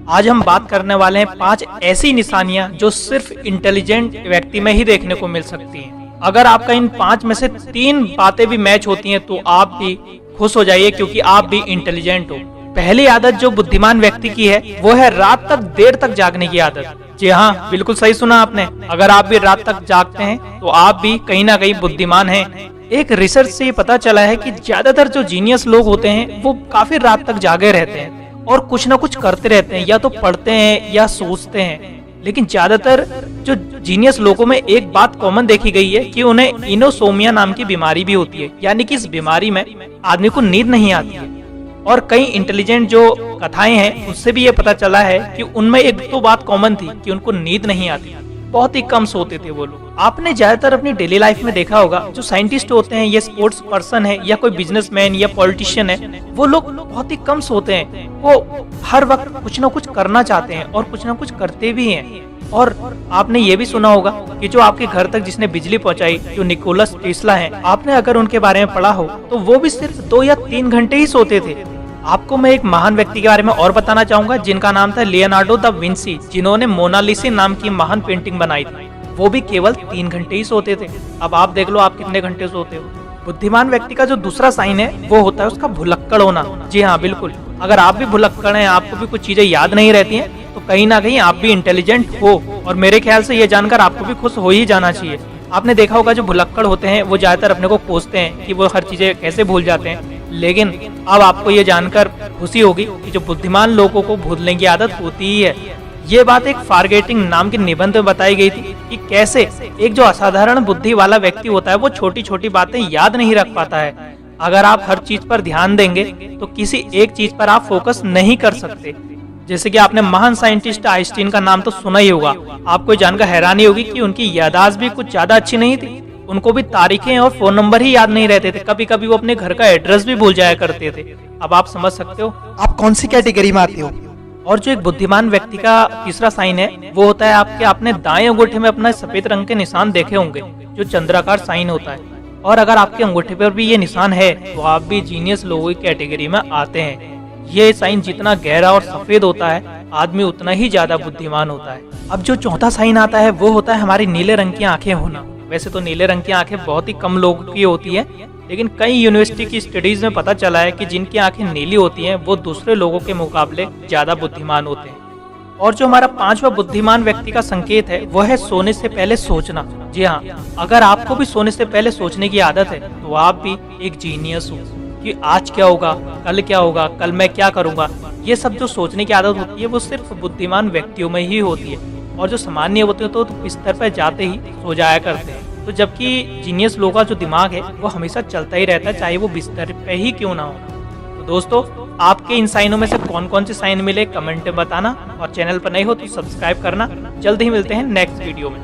आज हम बात करने वाले हैं 5 ऐसी निशानियां जो सिर्फ इंटेलिजेंट व्यक्ति में ही देखने को मिल सकती हैं। अगर आपका इन 5 में से 3 बातें भी मैच होती हैं तो आप भी खुश हो जाइए, क्योंकि आप भी इंटेलिजेंट हो। पहली आदत जो बुद्धिमान व्यक्ति की है वो है रात तक देर तक जागने की आदत। जी हाँ, बिल्कुल सही सुना आपने। अगर आप भी रात तक जागते हैं तो आप भी कहीं ना कहीं बुद्धिमान हैं। एक रिसर्च से ये पता चला है कि ज्यादातर जो जीनियस लोग होते हैं वो काफी रात तक जागे रहते हैं और कुछ ना कुछ करते रहते हैं, या तो पढ़ते हैं या सोचते हैं। लेकिन ज्यादातर जो जीनियस लोगों में एक बात कॉमन देखी गई है कि उन्हें इनोसोमिया नाम की बीमारी भी होती है, यानी कि इस बीमारी में आदमी को नींद नहीं आती है। और कई इंटेलिजेंट जो कथाएं हैं उससे भी ये पता चला है कि उनमें एक तो बात कॉमन थी कि उनको नींद नहीं आती, बहुत ही कम सोते थे वो लोग। आपने ज्यादातर अपनी डेली लाइफ में देखा होगा जो साइंटिस्ट होते हैं या स्पोर्ट्स पर्सन है या कोई बिजनेसमैन या पॉलिटिशियन है, वो लोग बहुत ही कम सोते हैं। वो हर वक्त कुछ ना कुछ करना चाहते हैं और कुछ ना कुछ करते भी हैं। और आपने ये भी सुना होगा कि जो आपके घर तक जिसने बिजली पहुंचाई, जो निकोलस टेस्ला हैं, आपने अगर उनके बारे में पढ़ा हो तो वो भी सिर्फ 2 या 3 घंटे ही सोते थे। आपको मैं एक महान व्यक्ति के बारे में और बताना चाहूंगा जिनका नाम था लियोनार्डो दा विंसी, जिन्होंने मोनालिसा नाम की महान पेंटिंग बनाई थी। वो भी केवल 3 घंटे ही सोते थे। अब आप देख लो आप कितने घंटे सोते हो। बुद्धिमान व्यक्ति का जो दूसरा साइन है वो होता है उसका भुलक्कड़ होना। जी हाँ, बिल्कुल। अगर आप भी भुलक्कड़ हैं, आपको भी कुछ चीजें याद नहीं रहती हैं, तो कहीं ना कहीं आप भी इंटेलिजेंट हो। और मेरे ख्याल से ये जानकर आपको भी खुश हो ही जाना चाहिए। आपने देखा होगा जो भुलक्कड़ होते हैं वो ज्यादातर अपने को कोसते हैं कि वो हर चीजें कैसे भूल जाते हैं। लेकिन अब आपको ये जानकर खुशी होगी कि जो बुद्धिमान लोगों को भूलने की आदत होती ही है। ये बात एक फॉरगेटिंग नाम के निबंध में बताई गई थी कि कैसे एक जो असाधारण बुद्धि वाला व्यक्ति होता है वो छोटी छोटी बातें याद नहीं रख पाता है। अगर आप हर चीज पर ध्यान देंगे तो किसी एक चीज पर आप फोकस नहीं कर सकते। जैसे कि आपने महान साइंटिस्ट आइंस्टीन का नाम तो सुना ही होगा। आपको जानकर हैरानी होगी कि उनकी याददाश्त भी कुछ ज्यादा अच्छी नहीं थी। उनको भी तारीखें और फोन नंबर ही याद नहीं रहते थे। कभी कभी वो अपने घर का एड्रेस भी भूल जाया करते थे। अब आप समझ सकते हो आप कौन सी कैटेगरी में आते हो। और जो एक बुद्धिमान व्यक्ति का तीसरा साइन है वो होता है आपने दाएं अंगूठे में अपना सफेद रंग के निशान देखे होंगे, जो चंद्राकार साइन होता है। और अगर आपके अंगूठे पर भी ये निशान है तो आप भी जीनियस लोगों की कैटेगरी में आते हैं। ये साइन जितना गहरा और सफेद होता है आदमी उतना ही ज्यादा बुद्धिमान होता है। अब जो चौथा साइन आता है वो होता है हमारी नीले रंग की आंखें होना। वैसे तो नीले रंग की आंखें बहुत ही कम लोगों की होती है, लेकिन कई यूनिवर्सिटी की स्टडीज में पता चला है कि जिनकी आंखें नीली होती हैं वो दूसरे लोगों के मुकाबले ज्यादा बुद्धिमान होते हैं। और जो हमारा 5वां बुद्धिमान व्यक्ति का संकेत है वो है सोने से पहले सोचना। जी हाँ, अगर आपको भी सोने से पहले सोचने की आदत है तो आप भी एक जीनियस हो कि आज क्या होगा, कल क्या होगा, कल मैं क्या करूंगा। ये सब जो सोचने की आदत होती है वो सिर्फ बुद्धिमान व्यक्तियों में ही होती है। और जो सामान्य होते हैं तो बिस्तर पर जाते ही सो जाया करते हैं। तो जबकि जीनियस लोगों का जो दिमाग है वो हमेशा चलता ही रहता है, चाहे वो बिस्तर पे ही क्यों ना हो। तो दोस्तों, आपके इन साइनों में से कौन कौन से साइन मिले कमेंट में बताना, और चैनल पर नए हो तो सब्सक्राइब करना। जल्द ही मिलते हैं नेक्स्ट वीडियो में।